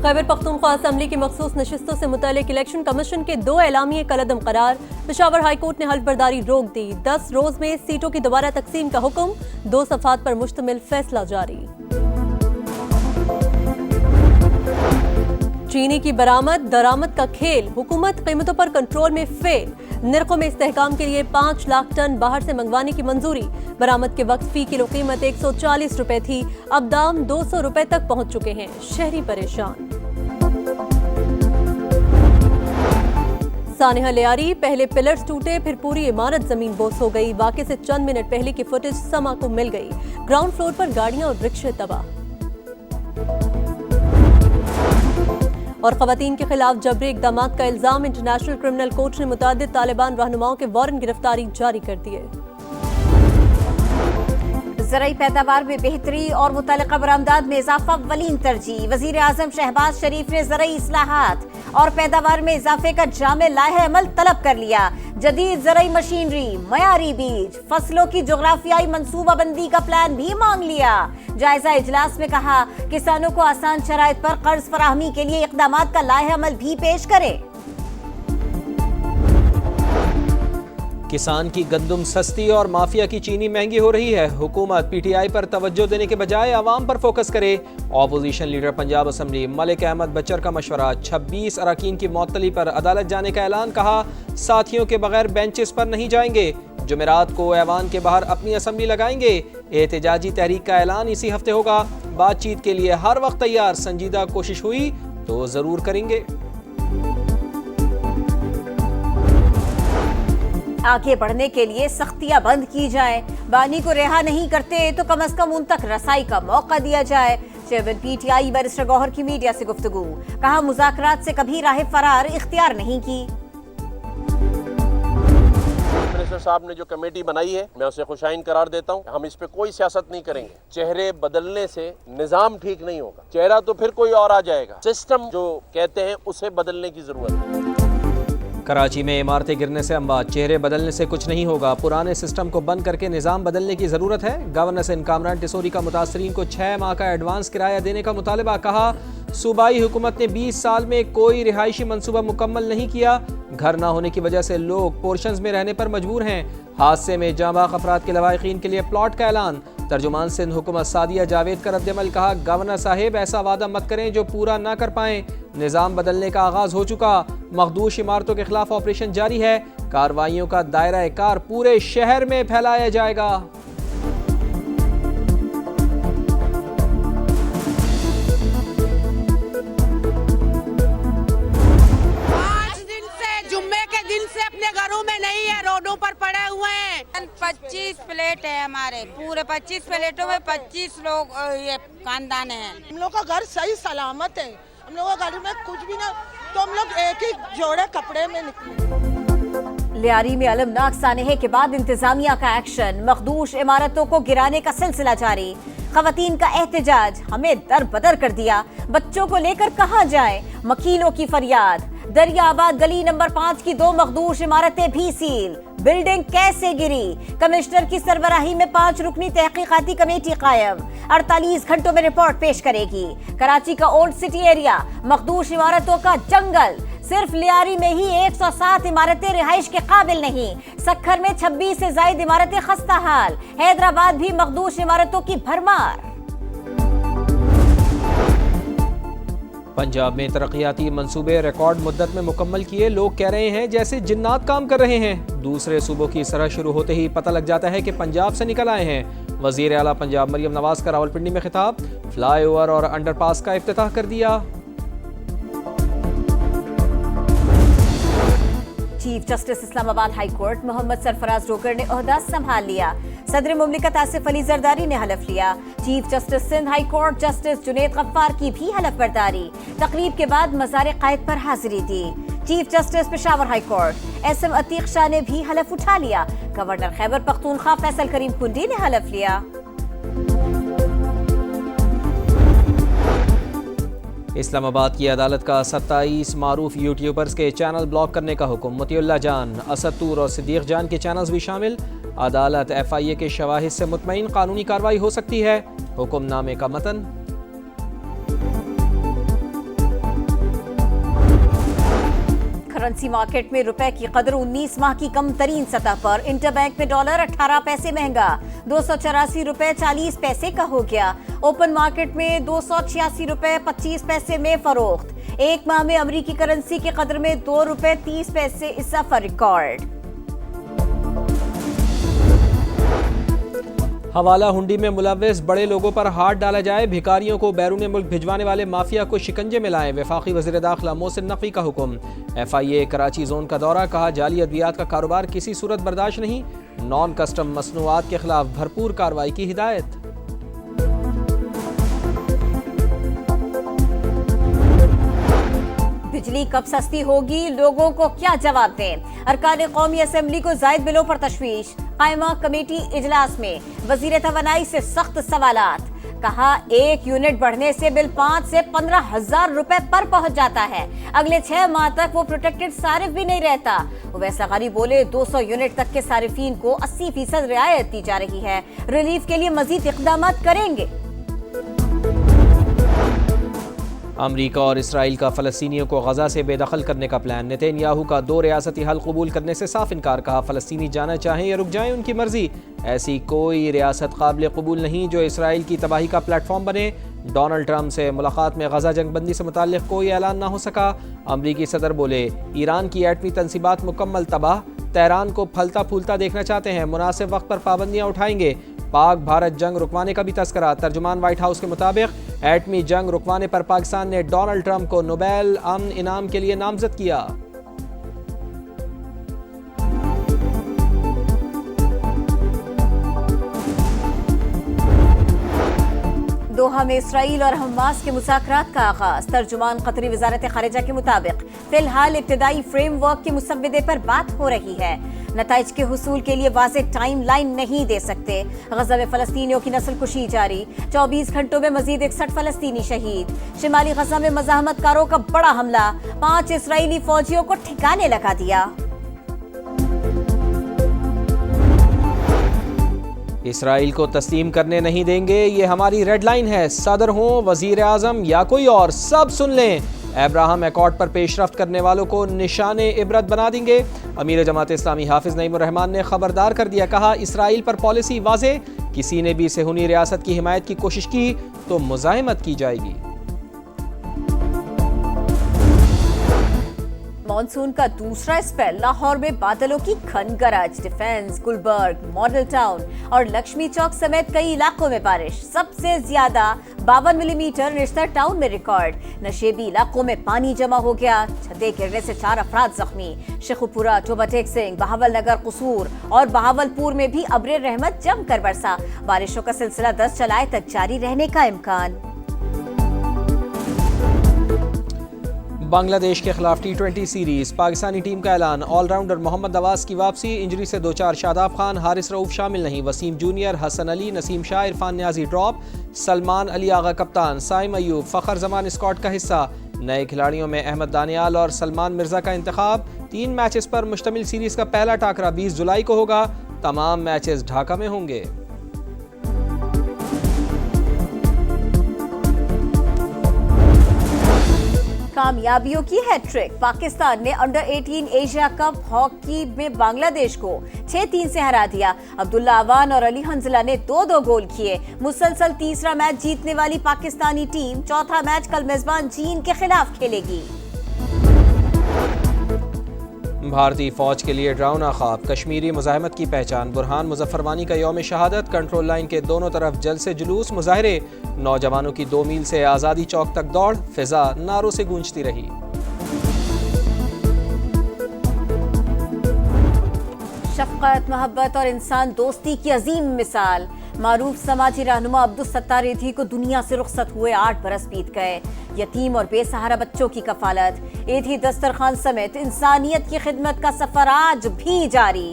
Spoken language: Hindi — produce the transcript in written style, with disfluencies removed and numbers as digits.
खैबर पख्तूनख्वा असम्बली की मखसूस नशिस्तों से मुतालिक इलेक्शन कमीशन के 2 एलामिये कलअदम करार। पेशावर हाई कोर्ट ने हल्फबर्दारी रोक दी। 10 रोज में सीटों की दोबारा तकसीम का हुक्म। 2 सफ़ात पर मुश्तमिल फैसला जारी। चीनी की बरामद दरामद का खेल। हुकूमत कीमतों पर कंट्रोल में फेल। निर्खों में इस्तेहकाम के लिए 5 लाख टन बाहर से मंगवाने की मंजूरी। बरामद के वक्त फी किलो कीमत 140 रुपए थी, अब दाम 200 रुपए तक पहुंच चुके हैं। शहरी परेशान। सानेहा लियारी, पहले पिलर्स टूटे फिर पूरी इमारत जमीन बोस हो गई। वाक़े से चंद मिनट पहले की फुटेज समा को मिल गई। ग्राउंड फ्लोर पर गाड़ियां और रिक्शे तबाह। और खवातीन के खिलाफ जबरी इक़दामात का इल्जाम। इंटरनेशनल क्रिमिनल कोर्ट ने मुतादिद तालिबान रहनुमाओं के वारंट गिरफ्तारी जारी कर दिए। ज़राई पैदावार में बेहतरी और मुतल्लिक़ा बरामदात में इजाफा वलीन तरजीह। वज़ीर आज़म शहबाज शरीफ ने ज़राई इस्लाहात और पैदावार में इजाफे का जामे लाहे अमल तलब कर लिया। जदीद ज़राई मशीनरी, मयारी बीज, फसलों की जोग्राफियाई मंसूबाबंदी का प्लान भी मांग लिया। जायजा इजलास में कहा, किसानों को आसान शराइत पर कर्ज फराहमी के लिए इक़दामात का लाहे अमल भी पेश करें। किसान की गंदुम सस्ती और माफिया की चीनी महंगी हो रही है। हुकूमत पीटीआई पर तवज्जो देने के बजाय आवाम पर फोकस करे। Opposition leader Punjab assembly Malik Ahmad Bhachar का मशवरा। 26 अरकान की मअतली पर अदालत जाने का ऐलान। कहा, साथियों के बगैर बेंचेस पर नहीं जाएंगे। जुमेरात को ऐवान के बाहर अपनी असम्बली लगाएंगे। एहतजाजी तहरीक का ऐलान इसी हफ्ते होगा। बातचीत के लिए हर वक्त तैयार। संजीदा कोशिश हुई तो जरूर करेंगे। आगे बढ़ने के लिए सख्तियां बंद की जाए। बानी को रिहा नहीं करते तो कम अज कम उन तक रसाई का मौका दिया जाए। चेयरमैन पीटीआई बैरिस्टर गौहर की मीडिया से गुफ्तगू। कहा, मुज़ाकरात से कभी राह फरार इख्तियार नहीं की। मिनिस्टर साहब ने जो कमेटी बनाई है, मैं उसे खुशाइन करार देता हूँ। हम इस पे कोई सियासत नहीं करेंगे। चेहरे बदलने से निजाम ठीक नहीं होगा। चेहरा तो फिर कोई और आ जाएगा। सिस्टम जो कहते हैं उसे बदलने की जरूरत है। कराची में इमारतें गिरने से अम्बाद। चेहरे बदलने से कुछ नहीं होगा। पुराने सिस्टम को बंद करके निज़ाम बदलने की ज़रूरत है। गवर्नर से कामरान टिसोरी का मुतासरीन को 6 माह का एडवांस किराया देने का मुतालबा। कहा, सूबाई हुकूमत ने 20 साल में कोई रिहायशी मनसूबा मुकम्मल नहीं किया। घर ना होने की वजह से लोग पोर्शंस में रहने पर मजबूर हैं। हादसे में जांबाग अफराद के लवाहिकीन के लिए प्लॉट का ऐलान। तर्जुमान सिंध हुकूमत सादिया जावेद का रद्दअमल। कहा, गवर्नर साहिब ऐसा वादा मत करें जो पूरा ना कर पाएं। निज़ाम बदलने का आगाज हो चुका। मखदूश इमारतों के खिलाफ ऑपरेशन जारी है। कार्रवाइयों का दायरा कार पूरे शहर में फैलाया जाएगा। 5 दिन से जुम्मे के दिन से अपने घरों में नहीं है, रोडों पर पड़े हुए हैं। 25 प्लेट है हमारे। पूरे 25 प्लेटों में 25 लोग ये खानदान हैं। हम लोग का घर सही सलामत है। हम लोग का घर में कुछ भी ना, तो हम लोग एक ही जोड़े कपड़े में निकले। लियारी में अलमनाक सानेहे के बाद इंतजामिया का एक्शन। मखदूश इमारतों को गिराने का सिलसिला जारी। खवातीन का एहतजाज। हमें दर बदर कर दिया। बच्चों को लेकर कहां जाएं? वकीलों की फरियाद। दरियाबाद गली नंबर 5 की 2 मखदूश इमारतें भी सील। बिल्डिंग कैसे गिरी? कमिश्नर की सरबराही में 5 रुकनी तहकीकाती कमेटी कायम। 48 घंटों में रिपोर्ट पेश करेगी। कराची का ओल्ड सिटी एरिया मखदूश इमारतों का जंगल। सिर्फ लियारी में ही 107 इमारतें रिहाइश के काबिल नहीं। सक्खर में 26 से ज्यादा इमारतें खस्ता हाल। हैदराबाद भी मखदूश इमारतों की भरमार। पंजाब में तरक्याती मंसूबे रिकॉर्ड मुद्दत में मुकम्मल किए। लोग कह रहे हैं जैसे जिन्नात काम कर रहे हैं। दूसरे सूबों की सरहद शुरू होते ही पता लग जाता है कि पंजाब से निकल आए हैं। वजीर आला पंजाब मरियम नवाज का रावलपिंडी में खिताब। फ्लाईओवर और अंडरपास का इफ्तिताह कर दिया। Chief justice Islamabad high court Mohammad Sarfraz रोकर ने ओहदा संभाल लिया। सदर मुमलिकत आसिफ अली जरदारी ने हलफ लिया। Chief justice Sindh high court justice Junaid Ghaffar की भी हलफ बर्दारी। तकरीब के बाद मज़ार कायद पर हाजिरी दी। Chief justice Peshawar high court SM Ateeq Shah ने भी हलफ उठा लिया। गवर्नर खैबर पख्तूनख्वा फैसल करीम कुंडी ने हलफ लिया। इस्लामाबाद की अदालत का 27 मारूफ यूट्यूबर्स के चैनल ब्लॉक करने का हुक्म। मतियुल्लाह जान, असद तूर और सिद्दीक जान के चैनल्स भी शामिल। अदालत FIA के शवाहिद से मुतमईन कानूनी कार्रवाई हो सकती है। हुक्मनामे का मतन। करेंसी मार्केट में रुपए की कदर 19 माह की कम तरीन सतह पर। इंटरबैंक में डॉलर 18 पैसे महंगा, 284 रुपए 40 पैसे का हो गया। ओपन मार्केट में 286 रुपए 25 पैसे में फरोख्त। एक माह में अमेरिकी करेंसी की कदर में 2 रुपए 30 पैसे इजाफा रिकॉर्ड। हवाला हुंडी में मुलव्वस बड़े लोगों पर हाथ डाला जाए, भिखारियों को बैरून मुल्क भिजवाने वाले माफिया को शिकंजे में लाएं। वफाकी वज़ीर दाखिला मोहसिन नकवी का हुक्म। FIA कराची जोन का दौरा, कहा जाली अद्वियात का कारोबार किसी सूरत बर्दाश्त नहीं। नॉन कस्टम मसनूआत के खिलाफ भरपूर कार्रवाई की हिदायत। बिजली कब सस्ती होगी, लोगों को क्या जवाब दें। अरकान कौमी असम्बली को जायद बिलों पर तशवीश। कायमा कमेटी इजलास में वजीर तवानाई से सख्त सवालात। कहा 1 यूनिट बढ़ने से बिल 5 से 15,000 रुपए पर पहुंच जाता है। अगले 6 माह तक वो प्रोटेक्टेड सारिफ भी नहीं रहता। वैसा गरीब बोले 200 यूनिट तक के सारिफीन को 80% रियायत दी जा रही है। रिलीफ के लिए मजीद इक़दाम करेंगे। अमरीका और इसराइल का फ़लस्तीनियों को गजा से बेदखल करने का प्लान। नेतन्याहू का 2 रियासती हल कबूल करने से साफ इनकार। कहा फ़लस्तीनी जाना चाहें या रुक जाएं उनकी मर्जी, ऐसी कोई रियासत काबिल कबूल नहीं जो इसराइल की तबाही का प्लेटफॉर्म बने। डोनाल्ड ट्रंप से मुलाकात में गजा जंगबंदी से मुताल्लिक़ कोई ऐलान ना हो सका। अमरीकी सदर बोले ईरान की एटमी तनसीबात मुकम्मल तबाह, तेहरान को फलता फूलता देखना चाहते हैं, मुनासिब वक्त पर पाबंदियाँ उठाएंगे। पाक भारत जंग रुकवाने का भी तस्करा। तर्जुमान व्हाइट हाउस के मुताबिक एटमी जंग रुकवाने पर पाकिस्तान ने डोनाल्ड ट्रंप को नोबेल अमन इनाम के लिए नामजद किया। दोहा में इसराइल और हमास के मुज़ाकरात का आगाज। तर्जुमान कतरी वज़ारत ख़ारिजा के मुताबिक फिलहाल इब्तिदाई फ्रेमवर्क के मुसव्वदे पर बात हो रही है। नताइज के हुसूल के लिए वाज़ेह टाइम लाइन नहीं दे सकते। गजा में फ़लस्तीनियों की नस्ल कुशी जारी, 24 घंटों में मजीद 61 फ़लस्तीनी शहीद। शिमाली गजा में मज़ाहमतकारों का बड़ा हमला, 5 इसराइली फौजियों को ठिकाने लगा दिया। इसराइल को तस्लीम करने नहीं देंगे, ये हमारी रेड लाइन है। सदर हो, वजीर आजम या कोई और, सब सुन लें। अब्राहम एकॉर्ड पर पेशरफ्त करने वालों को निशाने इबरत बना देंगे। अमीर जमात इस्लामी हाफिज नईमुर रहमान ने खबरदार कर दिया। कहा इसराइल पर पॉलिसी वाज़े, किसी ने भी सेहूनी रियासत की हिमायत की कोशिश की तो मुज़ाहिमत की जाएगी। मॉनसून का दूसरा स्पेल। लाहौर में बादलों की खनगरज। डिफेंस, गुलबर्ग, मॉडल टाउन और लक्ष्मी चौक समेत कई इलाकों में बारिश। सबसे ज्यादा 52 मिलीमीटर निश्तर टाउन में रिकॉर्ड। नशेबी इलाकों में पानी जमा हो गया। छतें गिरने से 4 अफराद जख्मी। शेखुपुरा, टोबाटेक सिंह, बहावलनगर, कसूर और बहावलपुर में भी अब्रे रहमत जमकर बरसा। बारिशों का सिलसिला 10 जुलाई तक जारी रहने का इम्कान। बांग्लादेश के खिलाफ T20 सीरीज। पाकिस्तानी टीम का ऐलान। ऑलराउंडर मोहम्मद नवाज की वापसी, इंजरी से 2-4 शादाब खान, हारिस रऊफ शामिल नहीं। Wasim junior, Hasan Ali, Naseem Shah, Irfan Niazi drop. सलमान अली आगा कप्तान, साइम अयूब, फखर जमान स्क्वाड का हिस्सा। नए खिलाड़ियों में अहमद दानियाल और सलमान मिर्जा का इंतखाब। 3 मैचेस पर मुश्तमिल सीरीज का पहला टाकरा 20 जुलाई को होगा। तमाम मैचेस ढाका में होंगे। कामयाबियों की हैट्रिक। पाकिस्तान ने अंडर 18 एशिया कप हॉकी में बांग्लादेश को 6-3 से हरा दिया। अब्दुल्ला अवान और अली हंजला ने 2-2 गोल किए। मुसलसल तीसरा मैच जीतने वाली पाकिस्तानी टीम चौथा मैच कल मेजबान चीन के खिलाफ खेलेगी। भारतीय फौज के लिए ड्राउना ख्वाब। कश्मीरी मुजाहिमत की पहचान। बुरहान मुजफ्फर वानी का यौम शहादत। कंट्रोल लाइन के दोनों तरफ जलसे जुलूस मुजाहरे। नौजवानों की 2 मील से आज़ादी चौक तक दौड़, फिजा नारों से गूंजती रही। शफकत, मोहब्बत और इंसान दोस्ती की अजीम मिसाल। मारूफ समाजी रहनुमा अब्दुल सत्तार एधी को दुनिया से रुखसत हुए 8 बरस बीत गए। यतीम और बेसहारा बच्चों की कफालत। एधी दस्तरखान समेत इंसानियत की खिदमत का सफर आज भी जारी।